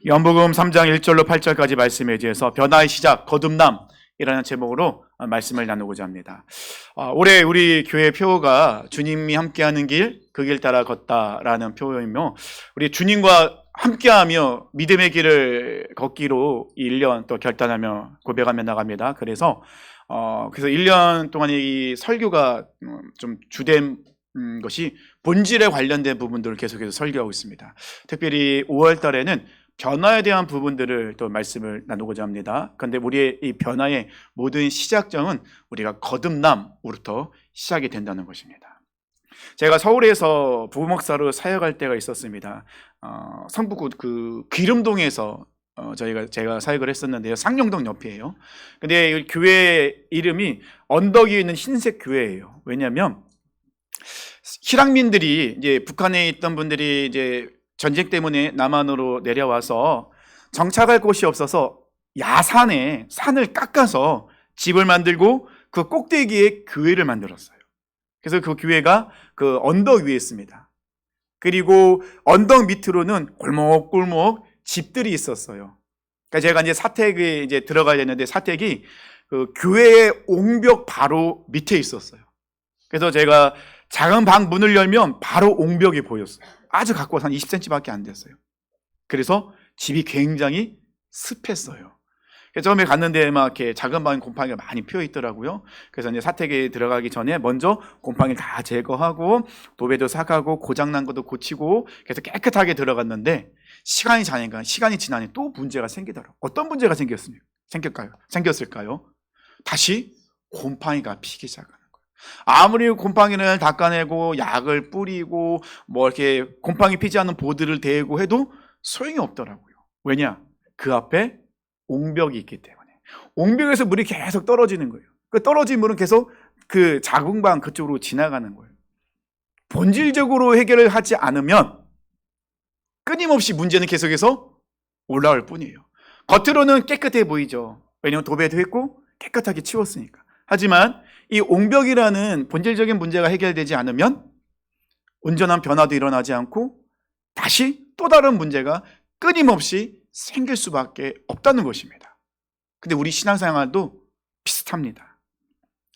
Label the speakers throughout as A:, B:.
A: 요한복음 3장 1절로 8절까지 말씀에 의해서 변화의 시작, 거듭남이라는 제목으로 말씀을 나누고자 합니다. 올해 우리 교회 표어가 주님이 함께하는 길, 그 길 따라 걷다라는 표어이며, 우리 주님과 함께하며 믿음의 길을 걷기로 1년 또 결단하며 고백하며 나갑니다. 그래서 1년 동안 이 설교가 좀 주된 것이 본질에 관련된 부분들을 계속해서 설교하고 있습니다. 특별히 5월 달에는 변화에 대한 부분들을 또 말씀을 나누고자 합니다. 그런데 우리의 이 변화의 모든 시작점은 우리가 거듭남으로부터 시작이 된다는 것입니다. 제가 서울에서 부목사로 사역할 때가 있었습니다. 성북구 그 기름동에서 제가 사역을 했었는데요. 상용동 옆이에요. 근데 교회 이름이 언덕 위에 있는 흰색 교회예요. 왜냐하면 실향민들이 이제 북한에 있던 분들이 이제 전쟁 때문에 남한으로 내려와서 정착할 곳이 없어서 야산에 산을 깎아서 집을 만들고 그 꼭대기에 교회를 만들었어요. 그래서 그 교회가 그 언덕 위에 있습니다. 그리고 언덕 밑으로는 골목골목 집들이 있었어요. 그러니까 제가 이제 사택에 이제 들어가야 되는데 사택이 그 교회의 옹벽 바로 밑에 있었어요. 그래서 제가 작은 방 문을 열면 바로 옹벽이 보였어요. 아주 가까워서 한 20cm밖에 안 됐어요. 그래서 집이 굉장히 습했어요. 그래서 처음에 갔는데 막 이렇게 작은 방에 곰팡이가 많이 피어 있더라고요. 그래서 이제 사택에 들어가기 전에 먼저 곰팡이 다 제거하고 도배도 삭하고 고장난 것도 고치고 그래서 깨끗하게 들어갔는데 시간이 지나니 또 문제가 생기더라고요. 어떤 문제가 생겼을까요? 다시 곰팡이가 피기 시작하는 거예요. 아무리 곰팡이를 닦아내고 약을 뿌리고 뭐 이렇게 곰팡이 피지 않는 보드를 대고 해도 소용이 없더라고요. 왜냐? 그 앞에 옹벽이 있기 때문에. 옹벽에서 물이 계속 떨어지는 거예요. 그 떨어진 물은 계속 그 작은 방 그쪽으로 지나가는 거예요. 본질적으로 해결을 하지 않으면 끊임없이 문제는 계속해서 올라올 뿐이에요. 겉으로는 깨끗해 보이죠. 왜냐하면 도배도 했고 깨끗하게 치웠으니까. 하지만 이 옹벽이라는 본질적인 문제가 해결되지 않으면 온전한 변화도 일어나지 않고 다시 또 다른 문제가 끊임없이 생길 수밖에 없다는 것입니다. 근데 우리 신앙생활도 비슷합니다.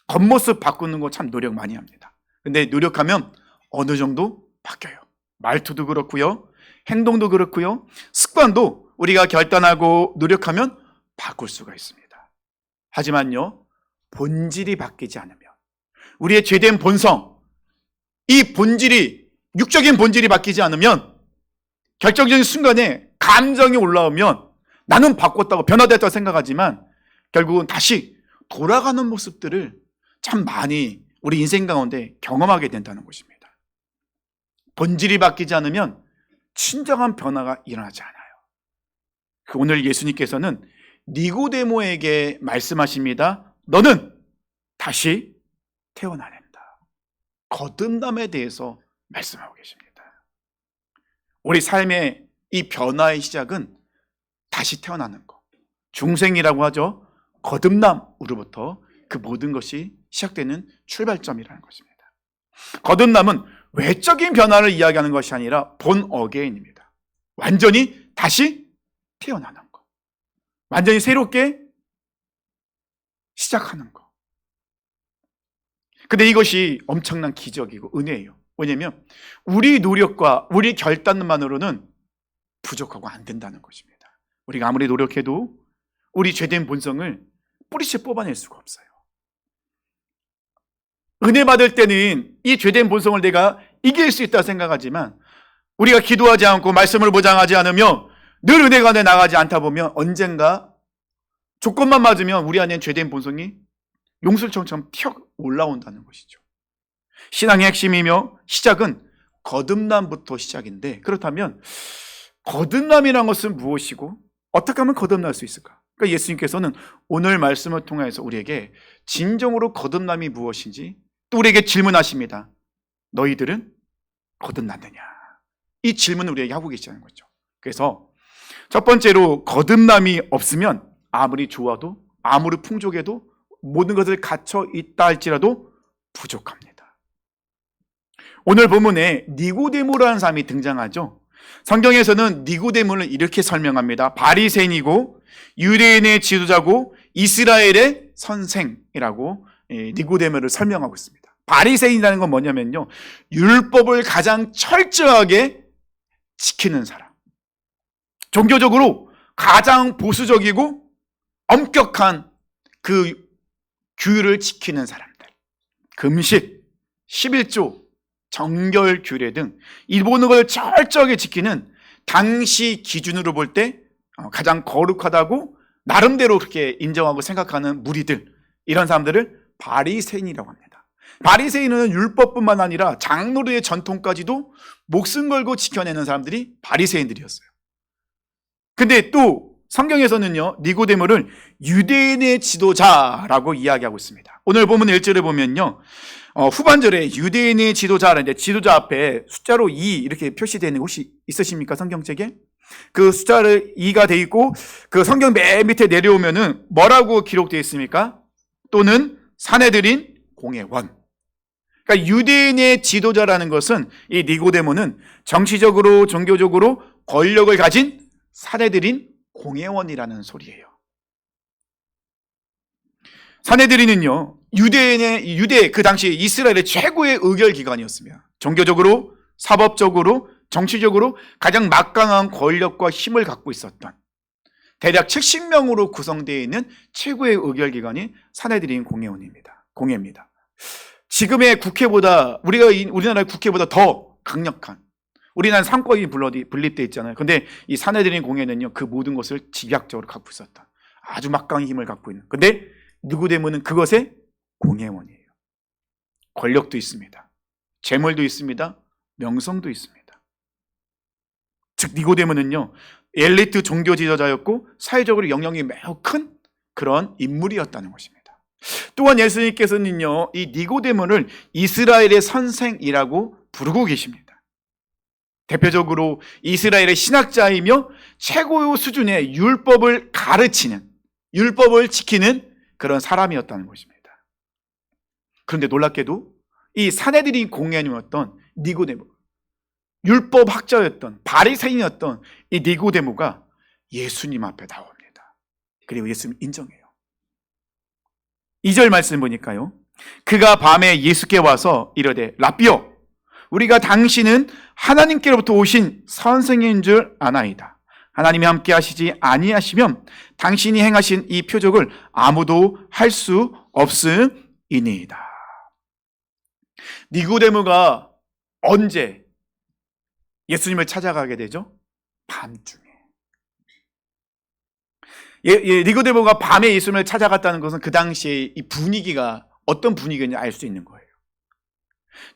A: 겉모습 바꾸는 거 참 노력 많이 합니다. 근데 노력하면 어느 정도 바뀌어요. 말투도 그렇고요, 행동도 그렇고요, 습관도 우리가 결단하고 노력하면 바꿀 수가 있습니다. 하지만요, 본질이 바뀌지 않으면, 우리의 죄된 본성, 이 본질이, 육적인 본질이 바뀌지 않으면 결정적인 순간에 감정이 올라오면 나는 바꿨다고 변화됐다고 생각하지만 결국은 다시 돌아가는 모습들을 참 많이 우리 인생 가운데 경험하게 된다는 것입니다. 본질이 바뀌지 않으면 진정한 변화가 일어나지 않아요. 오늘 예수님께서는 니고데모에게 말씀하십니다. 너는 다시 태어나야 된다. 거듭남에 대해서 말씀하고 계십니다. 우리 삶의 이 변화의 시작은 다시 태어나는 것, 중생이라고 하죠. 거듭남으로부터 그 모든 것이 시작되는 출발점이라는 것입니다. 거듭남은 외적인 변화를 이야기하는 것이 아니라 본 어게인입니다. 완전히 다시 태어나는 것, 완전히 새롭게 시작하는 것. 근데 이것이 엄청난 기적이고 은혜예요. 왜냐하면 우리 노력과 우리 결단만으로는 부족하고 안 된다는 것입니다. 우리가 아무리 노력해도 우리 죄된 본성을 뿌리째 뽑아낼 수가 없어요. 은혜 받을 때는 이 죄된 본성을 내가 이길 수 있다고 생각하지만 우리가 기도하지 않고 말씀을 보장하지 않으며 늘 은혜가 내 나가지 않다 보면 언젠가 조건만 맞으면 우리 안에 죄된 본성이 용술청처럼 튀어 올라온다는 것이죠. 신앙의 핵심이며 시작은 거듭남부터 시작인데, 그렇다면 거듭남이라는 것은 무엇이고 어떻게 하면 거듭날 수 있을까? 그러니까 예수님께서는 오늘 말씀을 통해서 우리에게 진정으로 거듭남이 무엇인지 또 우리에게 질문하십니다. 너희들은 거듭났느냐? 이 질문을 우리에게 하고 계시다는 거죠. 그래서 첫 번째로 거듭남이 없으면 아무리 좋아도 아무리 풍족해도 모든 것을 갖춰 있다 할지라도 부족합니다. 오늘 본문에 니고데모라는 사람이 등장하죠. 성경에서는 니고데모를 이렇게 설명합니다. 바리새인이고 유대인의 지도자고 이스라엘의 선생이라고 니고데모를 설명하고 있습니다. 바리새인이라는 건 뭐냐면요, 율법을 가장 철저하게 지키는 사람, 종교적으로 가장 보수적이고 엄격한 그 규율을 지키는 사람들, 금식, 11조, 정결 규례 등 이 모든 걸 철저하게 지키는, 당시 기준으로 볼 때 가장 거룩하다고 나름대로 그렇게 인정하고 생각하는 무리들, 이런 사람들을 바리새인이라고 합니다. 바리새인은 율법뿐만 아니라 장로들의 전통까지도 목숨 걸고 지켜내는 사람들이 바리새인들이었어요. 근데 또 성경에서는요, 니고데모를 유대인의 지도자라고 이야기하고 있습니다. 오늘 본문 1절에 보면요, 후반절에 유대인의 지도자라는데 지도자 앞에 숫자로 2 이렇게 표시되어 있는 거 혹시 있으십니까? 성경책에? 그 숫자를 2가 돼 있고 그 성경 맨 밑에 내려오면은 뭐라고 기록되어 있습니까? 또는 사내들인 공회원. 그러니까 유대인의 지도자라는 것은, 이 니고데모는 정치적으로 종교적으로 권력을 가진 사내들인 공회원이라는 소리예요. 사내들인은요, 유대 그 당시 이스라엘의 최고의 의결기관이었습니다. 종교적으로, 사법적으로, 정치적으로 가장 막강한 권력과 힘을 갖고 있었던, 대략 70명으로 구성되어 있는 최고의 의결기관이 사내들인 공회입니다. 지금의 국회보다, 우리나라의 국회보다 더 강력한, 우리나라는 상권이 분립되어 있잖아요. 근데 이 사내들인 공회는요, 그 모든 것을 집약적으로 갖고 있었던 아주 막강한 힘을 갖고 있는, 근데 니고데모는 그것의 공회원이에요. 권력도 있습니다. 재물도 있습니다. 명성도 있습니다. 즉 니고데모는요, 엘리트 종교 지도자였고 사회적으로 영향이 매우 큰 그런 인물이었다는 것입니다. 또한 예수님께서는요, 이 니고데모를 이스라엘의 선생이라고 부르고 계십니다. 대표적으로 이스라엘의 신학자이며 최고 수준의 율법을 가르치는, 율법을 지키는 그런 사람이었다는 것입니다. 그런데 놀랍게도 이 사내들인 공회원이었던 니고데모, 율법 학자였던 바리새인이었던 이 니고데모가 예수님 앞에 나옵니다. 그리고 예수님 인정해요. 2절 말씀 보니까요, 그가 밤에 예수께 와서 이르되 라삐여, 우리가 당신은 하나님께로부터 오신 선생인 줄 아나이다. 하나님이 함께 하시지 아니하시면 당신이 행하신 이 표적을 아무도 할 수 없음이니이다. 니고데모가 언제 예수님을 찾아가게 되죠? 밤중에. 니고데모가 밤에 예수님을 찾아갔다는 것은 그 당시에 이 분위기가 어떤 분위기인지 알 수 있는 거예요.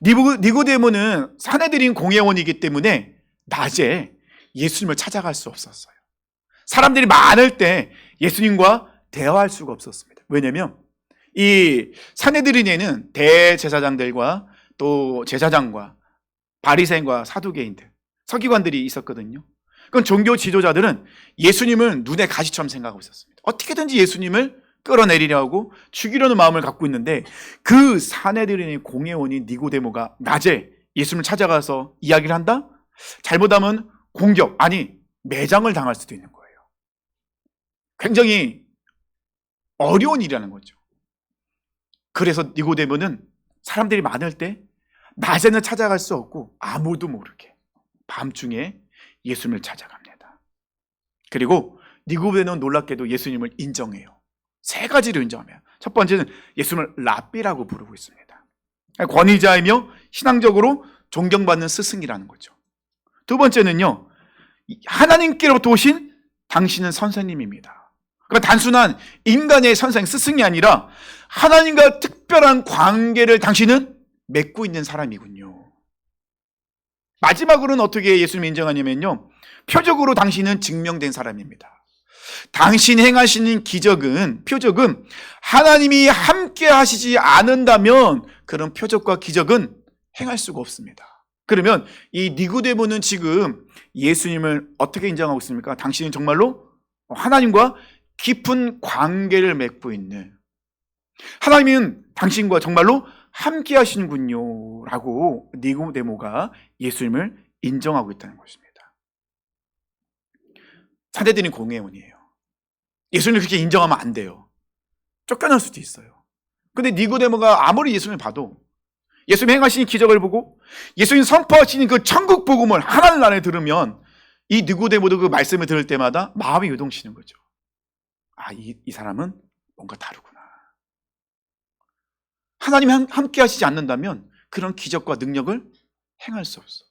A: 니고데모는 사내들인 공회원이기 때문에 낮에 예수님을 찾아갈 수 없었어요. 사람들이 많을 때 예수님과 대화할 수가 없었습니다. 왜냐하면 이 사내들인에는 대제사장들과 또 제사장과 바리새인과 사두개인들, 서기관들이 있었거든요. 그럼 종교 지도자들은 예수님을 눈에 가시처럼 생각하고 있었습니다. 어떻게든지 예수님을 끌어내리려고 죽이려는 마음을 갖고 있는데, 그 사내들인의 공회원인 니고데모가 낮에 예수님을 찾아가서 이야기를 한다? 잘못하면 공격, 아니 매장을 당할 수도 있는 거예요. 굉장히 어려운 일이라는 거죠. 그래서 니고데모는 사람들이 많을 때 낮에는 찾아갈 수 없고 아무도 모르게 밤중에 예수님을 찾아갑니다. 그리고 니고데모는 놀랍게도 예수님을 인정해요. 3가지로 인정합니다. 첫 번째는 예수님을 랍비라고 부르고 있습니다. 권위자이며 신앙적으로 존경받는 스승이라는 거죠. 두 번째는요, 하나님께로부터 오신 당신은 선생님입니다. 그러니까 단순한 인간의 선생, 스승이 아니라 하나님과 특별한 관계를 당신은 맺고 있는 사람이군요. 마지막으로는 어떻게 예수님을 인정하냐면요, 표적으로 당신은 증명된 사람입니다. 당신 행하시는 표적은 하나님이 함께 하시지 않는다면 그런 표적과 기적은 행할 수가 없습니다. 그러면 이 니고데모는 지금 예수님을 어떻게 인정하고 있습니까? 당신은 정말로 하나님과 깊은 관계를 맺고 있는, 하나님은 당신과 정말로 함께 하시는군요 라고 니고데모가 예수님을 인정하고 있다는 것입니다. 사내들인 공회원이에요. 예수님을 그렇게 인정하면 안 돼요. 쫓겨날 수도 있어요. 근데 니고데모가 아무리 예수님을 봐도 예수님 행하신 기적을 보고 예수님 선포하시는 그 천국 복음을 하나님 나라에 들으면 이 니고데모도 그 말씀을 들을 때마다 마음이 요동치는 거죠. 아, 이 사람은 뭔가 다르구나. 하나님이 함께 하시지 않는다면 그런 기적과 능력을 행할 수 없어.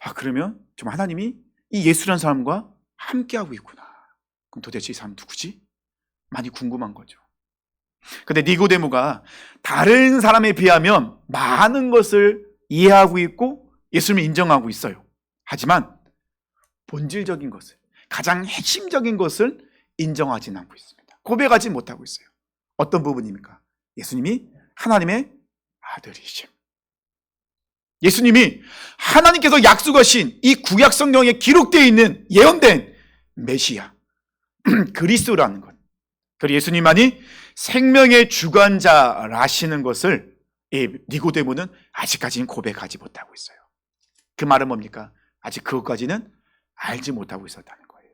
A: 아, 그러면 좀 하나님이 이 예수라는 사람과 함께 하고 있구나. 그럼 도대체 이 사람 누구지? 많이 궁금한 거죠. 근데 니고데모가 다른 사람에 비하면 많은 것을 이해하고 있고 예수님을 인정하고 있어요. 하지만 본질적인 것을, 가장 핵심적인 것을 인정하지는 않고 있습니다. 고백하지 못하고 있어요. 어떤 부분입니까? 예수님이 하나님의 아들이심. 예수님이 하나님께서 약속하신 이 구약 성경에 기록되어 있는 예언된 메시아 그리스도라는 것, 그리고 예수님만이 생명의 주관자라시는 것을 이 니고데모는 아직까지는 고백하지 못하고 있어요. 그 말은 뭡니까? 아직 그것까지는 알지 못하고 있었다는 거예요.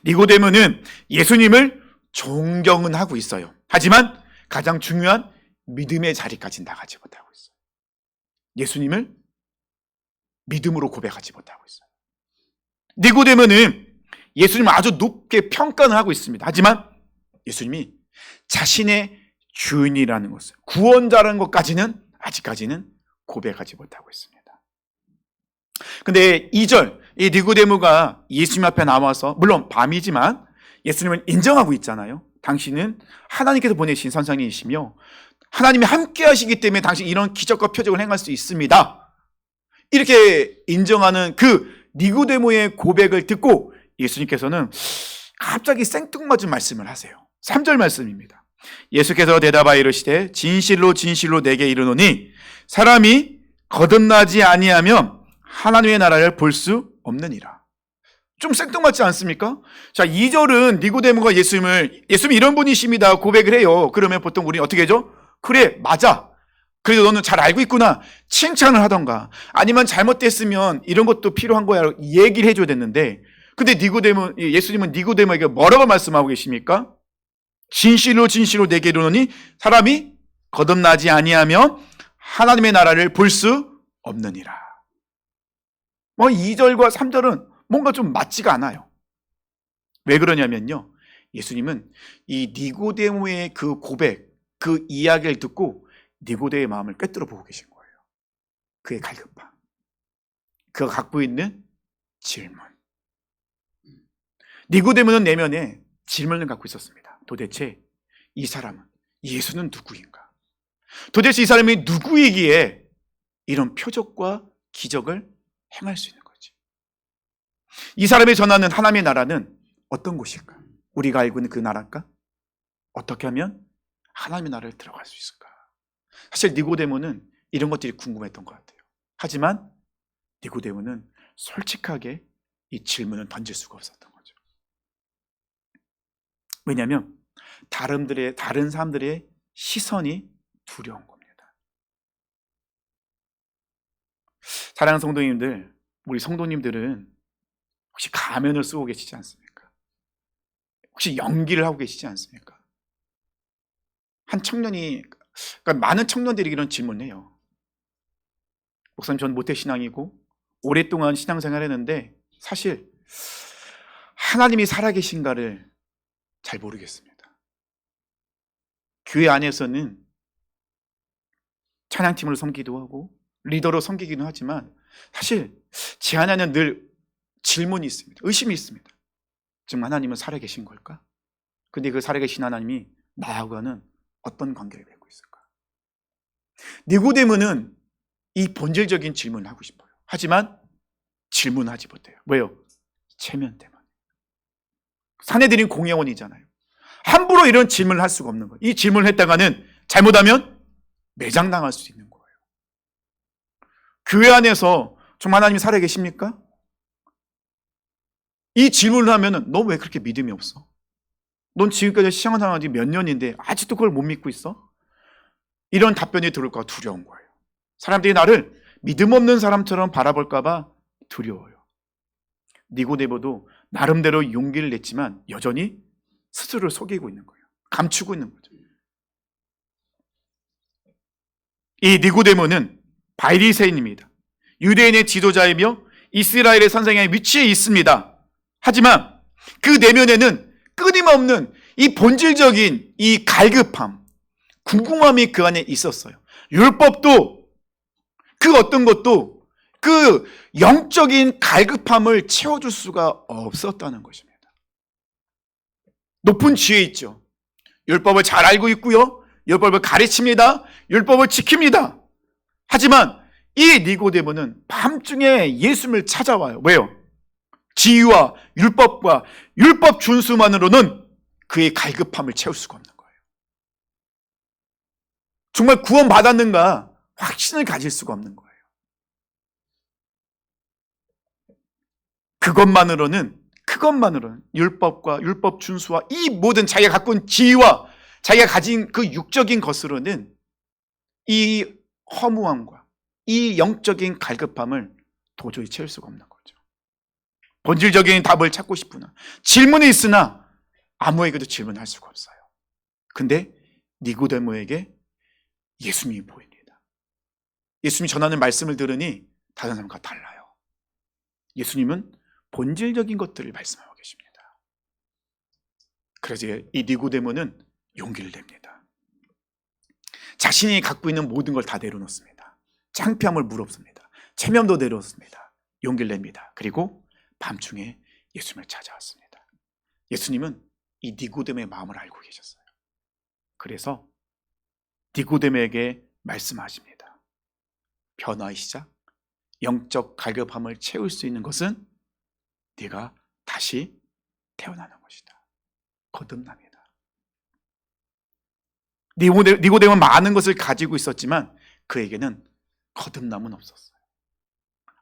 A: 니고데모는 예수님을 존경은 하고 있어요. 하지만 가장 중요한 믿음의 자리까지 나가지 못하고 있어요. 예수님을 믿음으로 고백하지 못하고 있어요. 니고데모는 예수님을 아주 높게 평가는 하고 있습니다. 하지만 예수님이 자신의 주인이라는 것을, 구원자라는 것까지는 아직까지는 고백하지 못하고 있습니다. 근데 2절, 이 니고데모가 예수님 앞에 나와서, 물론 밤이지만 예수님을 인정하고 있잖아요. 당신은 하나님께서 보내신 선생님이시며 하나님이 함께 하시기 때문에 당신 이런 기적과 표적을 행할 수 있습니다. 이렇게 인정하는 그 니고데모의 고백을 듣고 예수님께서는 갑자기 생뚱맞은 말씀을 하세요. 3절 말씀입니다. 예수께서 대답하여 이르시되 진실로 진실로 내게 이르노니 사람이 거듭나지 아니하면 하나님의 나라를 볼 수 없느니라. 좀 생뚱맞지 않습니까? 자, 2절은 니고데모가 예수님이 이런 분이십니다 고백을 해요. 그러면 보통 우리 어떻게 하죠? 그래, 맞아. 그래도 너는 잘 알고 있구나. 칭찬을 하던가 아니면 잘못됐으면 이런 것도 필요한 거야 얘기를 해줘야 됐는데, 근데 예수님은 니고데모에게 뭐라고 말씀하고 계십니까? 진실로 진실로 내게 이르노니 사람이 거듭나지 아니하면 하나님의 나라를 볼 수 없느니라. 2절과 3절은 뭔가 좀 맞지가 않아요. 왜 그러냐면요, 예수님은 이 니고데모의 그 고백, 그 이야기를 듣고 니고데모의 마음을 꿰뚫어 보고 계신 거예요. 그의 갈급함, 그가 갖고 있는 질문. 니고데모는 내면에 질문을 갖고 있었습니다. 도대체 이 사람은, 예수는 누구인가? 도대체 이 사람이 누구이기에 이런 표적과 기적을 행할 수 있는 거지? 이 사람이 전하는 하나님의 나라는 어떤 곳일까? 우리가 알고 있는 그 나라일까? 어떻게 하면 하나님의 나라에 들어갈 수 있을까? 사실 니고데모는 이런 것들이 궁금했던 것 같아요. 하지만 니고데모는 솔직하게 이 질문을 던질 수가 없었던 거죠. 왜냐하면 다른 사람들의 시선이 두려운 겁니다. 사랑하는 성도님들, 우리 성도님들은 혹시 가면을 쓰고 계시지 않습니까? 혹시 연기를 하고 계시지 않습니까? 한 청년이, 그러니까 많은 청년들이 이런 질문을 해요. 목사님, 전 모태신앙이고 오랫동안 신앙생활을 했는데 사실 하나님이 살아계신가를 잘 모르겠습니다. 교회 안에서는 찬양팀으로 섬기기도 하고 리더로 섬기기도 하지만 사실 제 안에는 늘 질문이 있습니다. 의심이 있습니다. 지금 하나님은 살아계신 걸까? 근데 그 살아계신 하나님이 나하고는 어떤 관계를 맺고 있을까? 니고데모는 이 본질적인 질문을 하고 싶어요. 하지만 질문하지 못해요. 왜요? 체면 때문에. 사내들인 공회원이잖아요. 함부로 이런 질문을 할 수가 없는 거예요. 이 질문을 했다가는 잘못하면 매장당할 수 있는 거예요. 교회 안에서 정말 하나님이 살아계십니까? 이 질문을 하면은 너 왜 그렇게 믿음이 없어? 넌 지금까지 신앙생활한 지 몇 년인데 아직도 그걸 못 믿고 있어? 이런 답변이 들을까 두려운 거예요. 사람들이 나를 믿음 없는 사람처럼 바라볼까 봐 두려워요. 니고데모도 나름대로 용기를 냈지만 여전히 스스로를 속이고 있는 거예요. 감추고 있는 거죠. 이 니고데모는 바리새인입니다. 유대인의 지도자이며 이스라엘의 선생의 위치에 있습니다. 하지만 그 내면에는 끊임없는 이 본질적인 이 갈급함, 궁금함이 그 안에 있었어요. 율법도 그 어떤 것도 그 영적인 갈급함을 채워줄 수가 없었다는 것입니다. 높은 지혜 있죠. 율법을 잘 알고 있고요. 율법을 가르칩니다. 율법을 지킵니다. 하지만 이 니고데모는 밤중에 예수님을 찾아와요. 왜요? 지위와 율법과 율법 준수만으로는 그의 갈급함을 채울 수가 없는 거예요. 정말 구원받았는가 확신을 가질 수가 없는 거예요. 그것만으로는 율법과 율법 준수와 이 모든 자기가 갖고 있는 지위와 자기가 가진 그 육적인 것으로는 이 허무함과 이 영적인 갈급함을 도저히 채울 수가 없는 거죠. 본질적인 답을 찾고 싶으나 질문이 있으나 아무에게도 질문할 수가 없어요. 근데 니고데모에게 예수님이 보입니다. 예수님이 전하는 말씀을 들으니 다른 사람과 달라요. 예수님은 본질적인 것들을 말씀하고 계십니다. 그래서 이 니고데모는 용기를 냅니다. 자신이 갖고 있는 모든 걸 다 내려놓습니다. 창피함을 무릅습니다. 체면도 내려놓습니다. 용기를 냅니다. 그리고 밤중에 예수님을 찾아왔습니다. 예수님은 이 니고데모의 마음을 알고 계셨어요. 그래서 니고데모에게 말씀하십니다. 변화의 시작, 영적 갈급함을 채울 수 있는 것은 네가 다시 태어나는 것이다. 거듭납니다. 니고데모는 많은 것을 가지고 있었지만 그에게는 거듭남은 없었어요.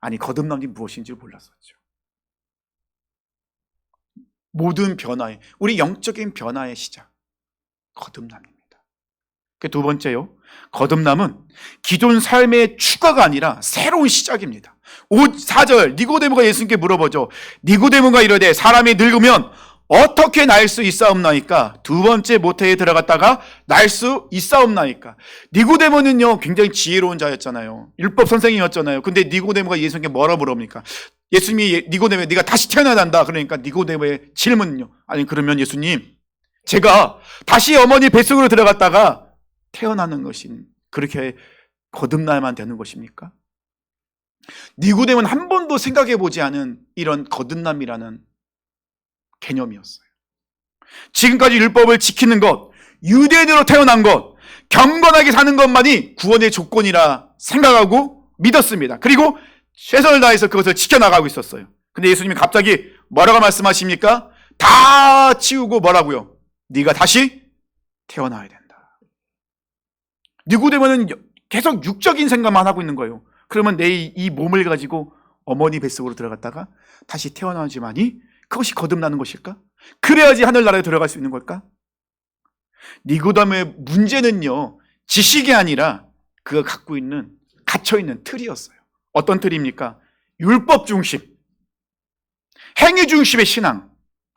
A: 아니, 거듭남이 무엇인지 몰랐었죠. 모든 변화의, 우리 영적인 변화의 시작, 거듭남입니다. 두 번째요, 거듭남은 기존 삶의 추가가 아니라 새로운 시작입니다. 4절 니고데모가 예수님께 물어보죠. 니고데모가 이르되 사람이 늙으면 어떻게 날 수 있사옵나이까? 두 번째 모태에 들어갔다가 날 수 있사옵나이까? 니고데모는요 굉장히 지혜로운 자였잖아요. 율법 선생이었잖아요. 근데 니고데모가 예수님께 뭐라 물어봅니까? 예수님이 니고데모에 네가 다시 태어나야 한다. 그러니까 니고데모의 질문은요, 아니 그러면 예수님, 제가 다시 어머니 뱃속으로 들어갔다가 태어나는 것이 그렇게 거듭나야만 되는 것입니까? 니고데모는 한 번도 생각해 보지 않은 이런 거듭남이라는 개념이었어요. 지금까지 율법을 지키는 것, 유대인으로 태어난 것, 경건하게 사는 것만이 구원의 조건이라 생각하고 믿었습니다. 그리고 최선을 다해서 그것을 지켜나가고 있었어요. 근데 예수님이 갑자기 뭐라고 말씀하십니까? 다 치우고 뭐라고요? 네가 다시 태어나야 된다. 니고데모는 계속 육적인 생각만 하고 있는 거예요. 그러면 내 이 몸을 가지고 어머니 뱃속으로 들어갔다가 다시 태어나지만이 그것이 거듭나는 것일까? 그래야지 하늘나라에 들어갈 수 있는 걸까? 니고데모의 문제는요, 지식이 아니라 그가 갖고 있는, 갇혀있는 틀이었어요. 어떤 틀입니까? 율법 중심, 행위 중심의 신앙,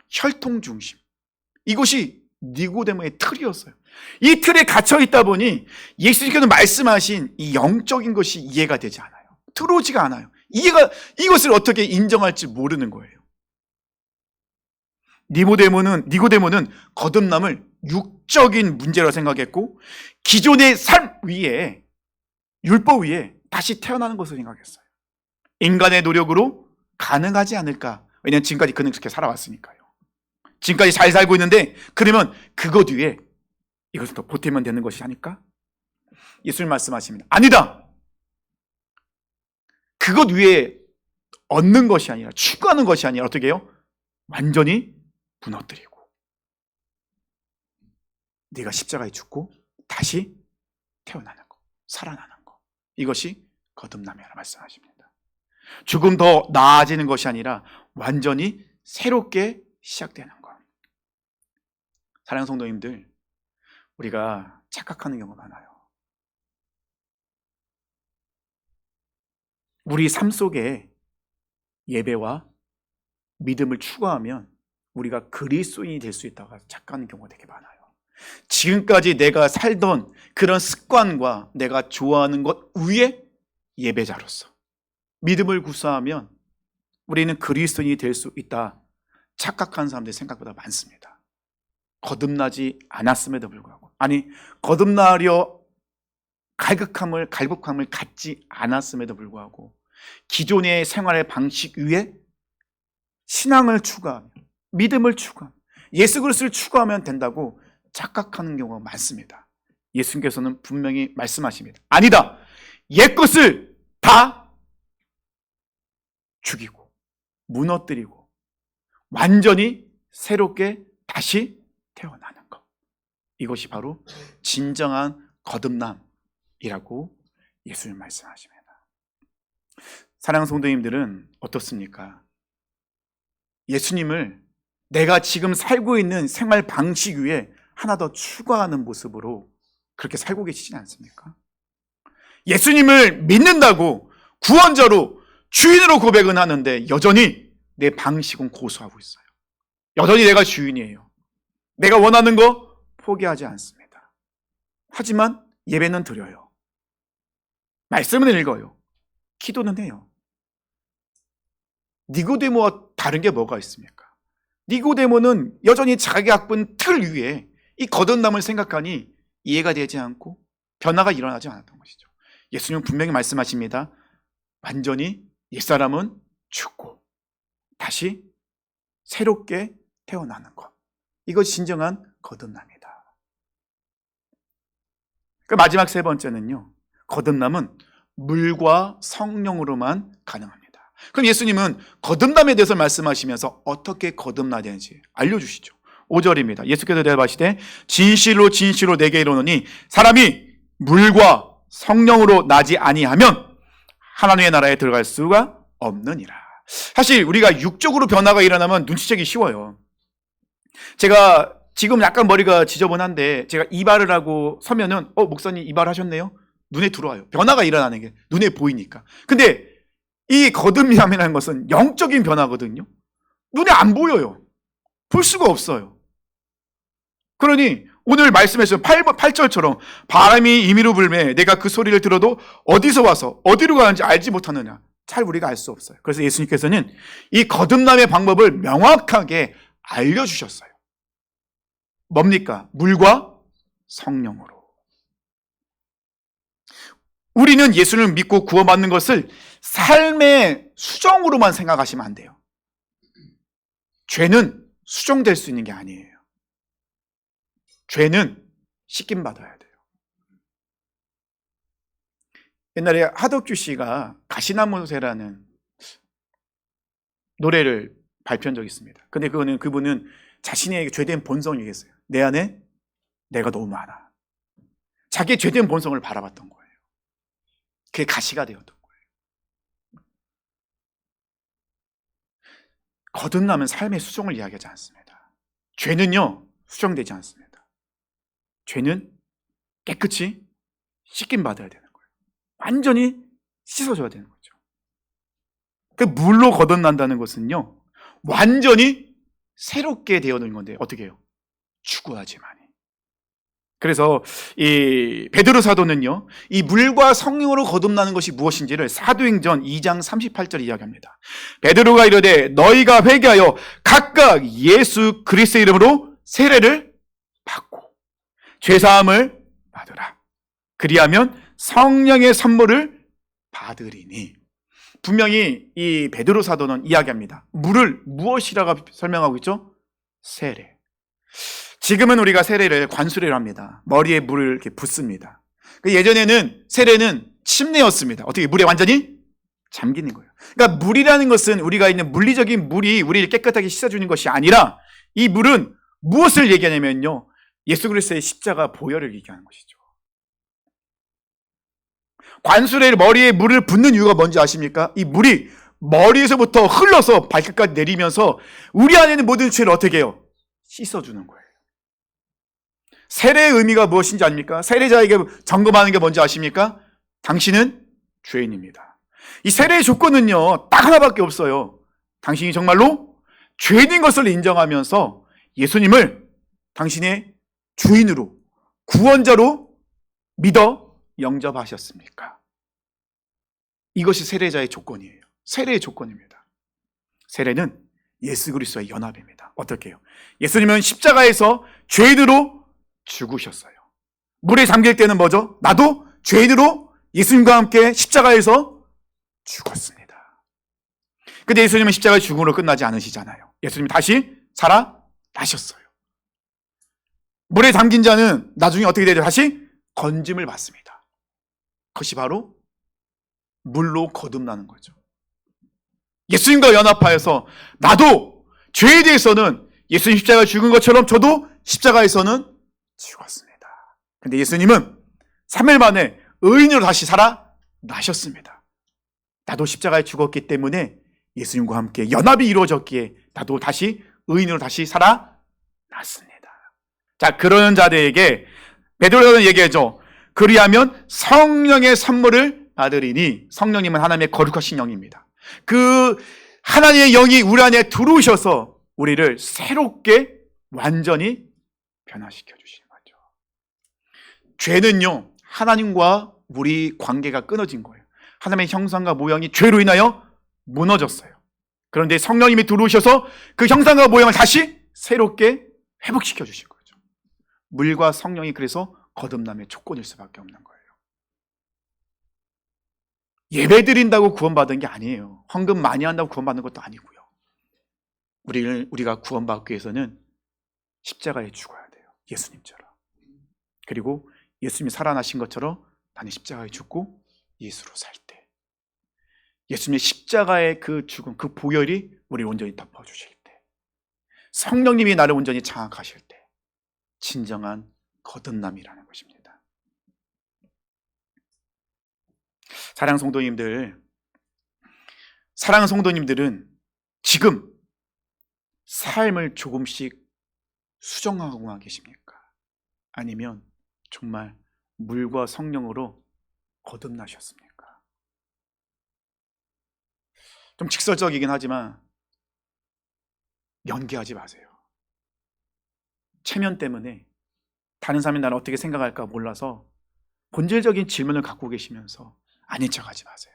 A: 혈통 중심. 이것이 니고데모의 틀이었어요. 이 틀에 갇혀있다 보니 예수님께서 말씀하신 이 영적인 것이 이해가 되지 않아요. 들어오지가 않아요. 이것을 어떻게 인정할지 모르는 거예요. 니고데모는 거듭남을 육적인 문제로 생각했고 기존의 삶 위에, 율법 위에 다시 태어나는 것을 생각했어요. 인간의 노력으로 가능하지 않을까? 왜냐하면 지금까지 그는 그렇게 살아왔으니까요. 지금까지 잘 살고 있는데 그러면 그것 위에 이것을 더 보태면 되는 것이 아닐까? 예수님 말씀하십니다. 아니다. 그것 위에 얻는 것이 아니라, 추구하는 것이 아니라 어떻게 해요? 완전히 무너뜨리고 네가 십자가에 죽고 다시 태어나는 것, 살아나는 것, 이것이 거듭남이라고 말씀하십니다. 조금 더 나아지는 것이 아니라 완전히 새롭게 시작되는 것. 사랑하는 성도님들, 우리가 착각하는 경우가 많아요. 우리 삶 속에 예배와 믿음을 추구하면 우리가 그리스도인이 될 수 있다고 착각하는 경우가 되게 많아요. 지금까지 내가 살던 그런 습관과 내가 좋아하는 것 위에 예배자로서 믿음을 구사하면 우리는 그리스도인이 될 수 있다 착각하는 사람들이 생각보다 많습니다. 거듭나지 않았음에도 불구하고, 아니 거듭나려 갈급함을 갖지 않았음에도 불구하고 기존의 생활의 방식 위에 신앙을 추구하며 믿음을 추구하며 예수 그리스도를 추구하면 된다고 착각하는 경우가 많습니다. 예수님께서는 분명히 말씀하십니다. 아니다. 옛것을 다 죽이고 무너뜨리고 완전히 새롭게 다시 태어나는 것. 이것이 바로 진정한 거듭남이라고 예수님 말씀하십니다. 사랑하는 성도님들은 어떻습니까? 예수님을 내가 지금 살고 있는 생활 방식 위에 하나 더 추가하는 모습으로 그렇게 살고 계시지 않습니까? 예수님을 믿는다고 구원자로 주인으로 고백은 하는데 여전히 내 방식은 고수하고 있어요. 여전히 내가 주인이에요. 내가 원하는 거 포기하지 않습니다. 하지만 예배는 드려요. 말씀은 읽어요. 기도는 해요. 니고데모와 다른 게 뭐가 있습니까? 니고데모는 여전히 자기 갖은 틀 위에 이 거듭남을 생각하니 이해가 되지 않고 변화가 일어나지 않았던 것이죠. 예수님은 분명히 말씀하십니다. 완전히 옛사람은 죽고 다시 새롭게 태어나는 것. 이것이 진정한 거듭남이다. 그 마지막 세 번째는요. 거듭남은 물과 성령으로만 가능합니다. 그럼 예수님은 거듭남에 대해서 말씀하시면서 어떻게 거듭나야 되는지 알려주시죠. 5절입니다. 예수께서 대답하시되 진실로 진실로 내게 이르노니 사람이 물과 성령으로 나지 아니하면 하나님의 나라에 들어갈 수가 없느니라. 사실 우리가 육적으로 변화가 일어나면 눈치채기 쉬워요. 제가 지금 약간 머리가 지저분한데 제가 이발을 하고 서면은 목사님 이발하셨네요? 눈에 들어와요. 변화가 일어나는 게 눈에 보이니까. 근데 이 거듭남이라는 것은 영적인 변화거든요. 눈에 안 보여요. 볼 수가 없어요. 그러니 오늘 말씀에서 8절처럼 바람이 임의로 불매 내가 그 소리를 들어도 어디서 와서 어디로 가는지 알지 못하느냐. 잘 우리가 알 수 없어요. 그래서 예수님께서는 이 거듭남의 방법을 명확하게 알려주셨어요. 뭡니까? 물과 성령으로. 우리는 예수를 믿고 구원받는 것을 삶의 수정으로만 생각하시면 안 돼요. 죄는 수정될 수 있는 게 아니에요. 죄는 씻김받아야 돼요. 옛날에 하덕규 씨가 가시나무새라는 노래를 발표한 적이 있습니다. 근데 그분은 자신의 죄된 본성을 얘기했어요. 내 안에 내가 너무 많아. 자기의 죄된 본성을 바라봤던 거예요. 그게 가시가 되었던 거예요. 거듭남은 삶의 수정을 이야기하지 않습니다. 죄는요, 수정되지 않습니다. 죄는 깨끗이 씻김받아야 되는 거예요. 완전히 씻어줘야 되는 거죠. 그 물로 거듭난다는 것은요, 완전히 새롭게 되어는 건데 어떻게 해요? 추구하지만이. 그래서 이 베드로 사도는요, 이 물과 성령으로 거듭나는 것이 무엇인지를 사도행전 2장 38절 이야기합니다. 베드로가 이르되 너희가 회개하여 각각 예수 그리스도의 이름으로 세례를 받고 죄사함을 받으라. 그리하면 성령의 선물을 받으리니. 분명히 이 베드로 사도는 이야기합니다. 물을 무엇이라고 설명하고 있죠? 세례. 지금은 우리가 세례를 관수례를 합니다. 머리에 물을 이렇게 붓습니다. 예전에는 세례는 침례였습니다. 어떻게 물에 완전히 잠기는 거예요. 그러니까 물이라는 것은 우리가 있는 물리적인 물이 우리를 깨끗하게 씻어주는 것이 아니라 이 물은 무엇을 얘기하냐면요, 예수 그리스도의 십자가 보혈을 얘기하는 것이죠. 관수례를 머리에 물을 붓는 이유가 뭔지 아십니까? 이 물이 머리에서부터 흘러서 발끝까지 내리면서 우리 안에 있는 모든 죄를 어떻게 해요? 씻어주는 거예요. 세례의 의미가 무엇인지 아십니까? 세례자에게 점검하는 게 뭔지 아십니까? 당신은 죄인입니다. 이 세례의 조건은요, 딱 하나밖에 없어요. 당신이 정말로 죄인인 것을 인정하면서 예수님을 당신의 주인으로, 구원자로 믿어 영접하셨습니까? 이것이 세례자의 조건이에요. 세례의 조건입니다. 세례는 예수 그리스도의 연합입니다. 어떻게 해요? 예수님은 십자가에서 죄인으로 죽으셨어요. 물에 잠길 때는 뭐죠? 나도 죄인으로 예수님과 함께 십자가에서 죽었습니다. 근데 예수님은 십자가의 죽음으로 끝나지 않으시잖아요. 예수님이 다시 살아나셨어요. 물에 잠긴 자는 나중에 어떻게 되죠? 다시 건짐을 받습니다. 그것이 바로 물로 거듭나는 거죠. 예수님과 연합하여서 나도 죄에 대해서는 예수님 십자가에 죽은 것처럼 저도 십자가에서는 죽었습니다. 근데 예수님은 3일 만에 의인으로 다시 살아나셨습니다. 나도 십자가에 죽었기 때문에 예수님과 함께 연합이 이루어졌기에 나도 다시 의인으로 다시 살아났습니다. 자, 그런 자들에게 베드로는 얘기하죠. 그리하면 성령의 선물을 받으리니, 성령님은 하나님의 거룩하신 영입니다. 그 하나님의 영이 우리 안에 들어오셔서 우리를 새롭게 완전히 변화시켜 주시는 거죠. 죄는요, 하나님과 우리 관계가 끊어진 거예요. 하나님의 형상과 모양이 죄로 인하여 무너졌어요. 그런데 성령님이 들어오셔서 그 형상과 모양을 다시 새롭게 회복시켜 주신 거죠. 물과 성령이 그래서 거듭남의 조건일 수밖에 없는 거예요. 예배 드린다고 구원받은 게 아니에요. 헌금 많이 한다고 구원받는 것도 아니고요. 우리가 구원받기 위해서는 십자가에 죽어야 돼요. 예수님처럼. 그리고 예수님이 살아나신 것처럼 나는 십자가에 죽고 예수로 살 때, 예수님의 십자가의 그 죽음, 그 보혈이 우리를 온전히 덮어주실 때, 성령님이 나를 온전히 장악하실 때, 진정한 거듭남이라는 것입니다. 사랑하는 성도님들은 지금 삶을 조금씩 수정하고 계십니까? 아니면 정말 물과 성령으로 거듭나셨습니까? 좀 직설적이긴 하지만 연기하지 마세요. 체면 때문에 다른 사람이 나를 어떻게 생각할까 몰라서 본질적인 질문을 갖고 계시면서 아닌 척하지 마세요.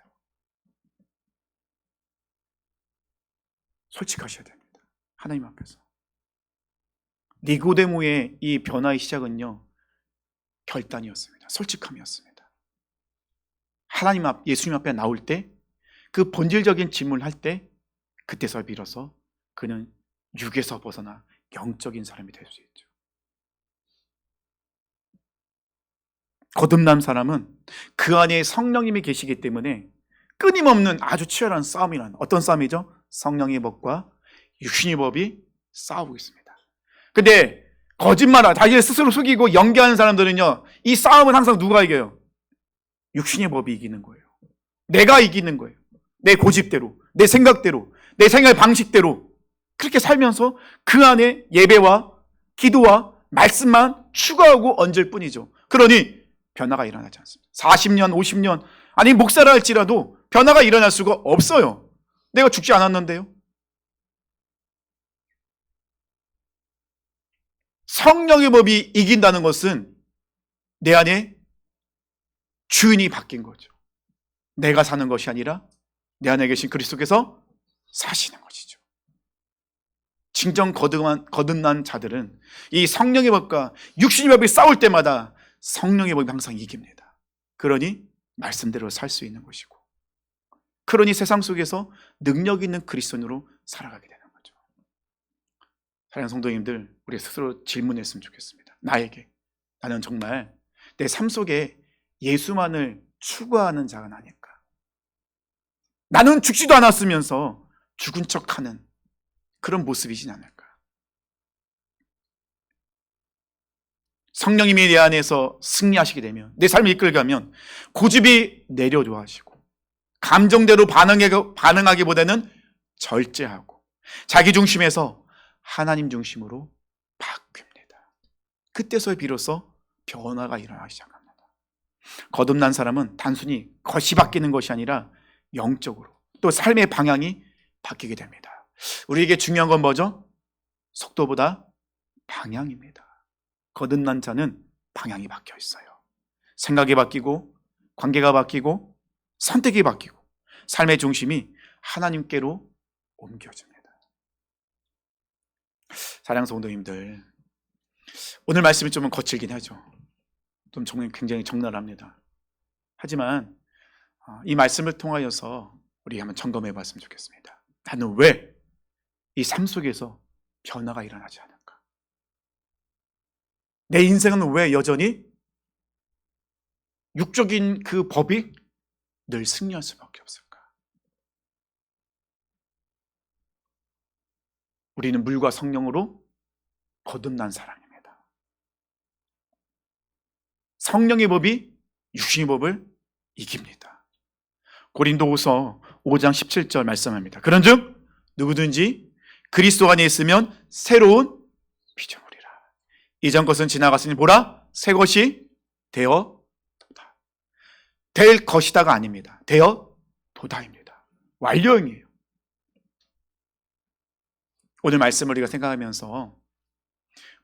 A: 솔직하셔야 됩니다. 하나님 앞에서. 니고데모의 이 변화의 시작은요, 결단이었습니다. 솔직함이었습니다. 하나님 앞, 예수님 앞에 나올 때, 그 본질적인 질문을 할 때, 그때서 비로소 그는 육에서 벗어나 영적인 사람이 될 수 있죠. 거듭난 사람은 그 안에 성령님이 계시기 때문에 끊임없는 아주 치열한 싸움이란, 어떤 싸움이죠? 성령의 법과 육신의 법이 싸우고 있습니다. 근데 거짓말하고 자기 스스로 속이고 연기하는 사람들은요, 이 싸움은 항상 누가 이겨요? 육신의 법이 이기는 거예요. 내가 이기는 거예요. 내 고집대로, 내 생각대로, 내 생활 방식대로 그렇게 살면서 그 안에 예배와 기도와 말씀만 추가하고 얹을 뿐이죠. 그러니 변화가 일어나지 않습니다. 40년, 50년, 아니 목사라 할지라도 변화가 일어날 수가 없어요. 내가 죽지 않았는데요. 성령의 법이 이긴다는 것은 내 안에 주인이 바뀐 거죠. 내가 사는 것이 아니라 내 안에 계신 그리스도께서 사시는 것이죠. 진정 거듭난 자들은 이 성령의 법과 육신의 법이 싸울 때마다 성령의 법이 항상 이깁니다. 그러니 말씀대로 살 수 있는 것이고, 그러니 세상 속에서 능력 있는 그리스도인으로 살아가게 되는 거죠. 사랑하는 성도님들, 우리 스스로 질문했으면 좋겠습니다. 나에게, 나는 정말 내 삶 속에 예수만을 추구하는 자가 아닐까? 나는 죽지도 않았으면서 죽은 척하는 그런 모습이진 않을까? 성령님이 내 안에서 승리하시게 되면, 내 삶을 이끌가면 고집이 내려줘 하시고, 감정대로 반응하기보다는 절제하고 자기 중심에서 하나님 중심으로 바뀝니다. 그때서 비로소 변화가 일어나기 시작합니다. 거듭난 사람은 단순히 겉이 바뀌는 것이 아니라 영적으로 또 삶의 방향이 바뀌게 됩니다. 우리에게 중요한 건 뭐죠? 속도보다 방향입니다. 거듭난 자는 방향이 바뀌어 있어요. 생각이 바뀌고, 관계가 바뀌고, 선택이 바뀌고, 삶의 중심이 하나님께로 옮겨집니다. 사랑하는 성도님들, 오늘 말씀이 좀 거칠긴 하죠. 좀 굉장히 적나라합니다. 하지만 이 말씀을 통하여서 우리 한번 점검해 봤으면 좋겠습니다. 나는 왜 이 삶 속에서 변화가 일어나지 않을까? 내 인생은 왜 여전히 육적인 그 법이 늘 승리할 수밖에 없을까? 우리는 물과 성령으로 거듭난 사람입니다. 성령의 법이 육신의 법을 이깁니다. 고린도후서 5장 17절 말씀합니다. 그런즉 누구든지 그리스도 안에 있으면 새로운 피조물이라. 이전 것은 지나갔으니 보라 새 것이 되어도다. 될 것이다가 아닙니다. 되어도다입니다. 완료형이에요. 오늘 말씀을 우리가 생각하면서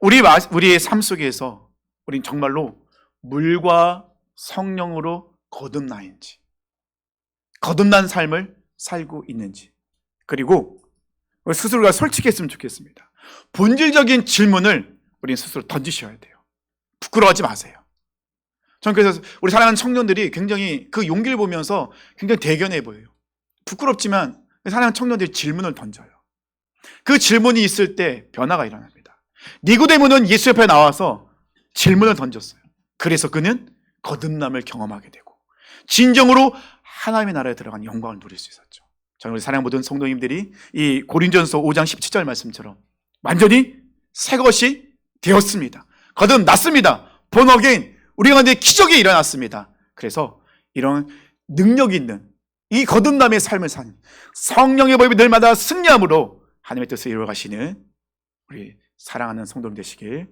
A: 우리의 삶 속에서 우린 정말로 물과 성령으로 거듭나인지, 거듭난 삶을 살고 있는지, 그리고 스스로가 솔직했으면 좋겠습니다. 본질적인 질문을 우리는 스스로 던지셔야 돼요. 부끄러워하지 마세요. 저는 그래서 우리 사랑하는 청년들이 굉장히 그 용기를 보면서 굉장히 대견해 보여요. 부끄럽지만 사랑하는 청년들이 질문을 던져요. 그 질문이 있을 때 변화가 일어납니다. 니고데모는 예수 옆에 나와서 질문을 던졌어요. 그래서 그는 거듭남을 경험하게 되고 진정으로 하나님의 나라에 들어간 영광을 누릴 수 있었죠. 저는 우리 사랑하는 모든 성도님들이 이 고린도전서 5장 17절 말씀처럼 완전히 새 것이 되었습니다. 거듭났습니다. born again. 우리 가운데 기적이 일어났습니다. 그래서 이런 능력 있는 이 거듭남의 삶을 사는 성령의 법이 늘마다 승리함으로 하나님의 뜻을 이루어 가시는 우리 사랑하는 성도님 되시길